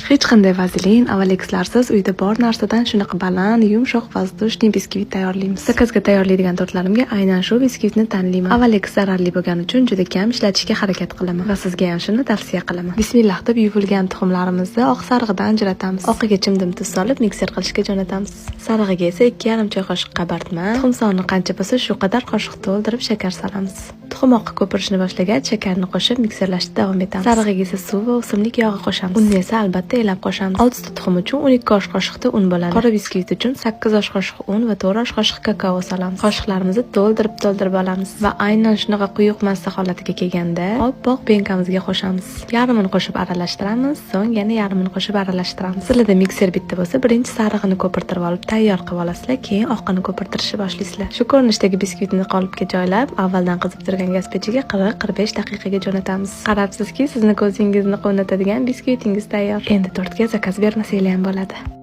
Hech qanday vazelin, avalekslarsiz uyda bor narsadan shunaqa baland, yumshoq воздушный biskvit tayyorlaymiz. Zakazga tayyorlaydigan tortlarimga aynan shu biskvitni tanlayman. Avaleks zararli bo'lgani uchun juda kam ishlatishga harakat qilaman va sizga ham shuni tavsiya qilaman. Bismillah deb yuvilgan tuxumlarimizni oq sarig'idan ajratamiz. Oqiga chimdim tuz solib mikser qilishga jo'natamiz. Sarig'iga esa 2,5 choy qoshiq qabartma, tuxum soni qancha bo'lsa shu qadar qoshiq to'ldirib shakar solamiz. Tuxum oqi ko'pirishni boshlagach, shakarni qo'shib mikserlashda davom etamiz. Sarig'iga esa suv va o'simlik yog'i qo'shamiz. Unni esa albatta elab qo'shamiz. 6 ta tuxum uchun 12 osh qoshiqda un bo'ladi. Qora biskvit uchun 8 osh qoshiq un va 4 osh qoshiq kakao solamiz. Qoshiqlarimizni to'ldirib olamiz va aynan shunaqa quyuq massa holatiga kelganda oppoq penkamizga qo'shamiz. Yarmini qo'shib aralashtiramiz, so'ng yana yarmini qo'shib aralashtiramiz. Sizlarda mikser bitta bo'lsa, birinchi sarig'ini ko'pirtirib olib tayyor qilib olasizlar, keyin oqini ko'pirtirishni boshlaysiz. Shu ko'rinishdagi biskvitni qolipga joylab, avvaldan qizib turgan gaz pechiga 40-45 daqiqaga jo'natamiz. Qarabsizki, sizni ko'zingizni quvnatadigan biskvitingiz tayyor. Endi tortga zakaz bermasanglar ham bo'ladi.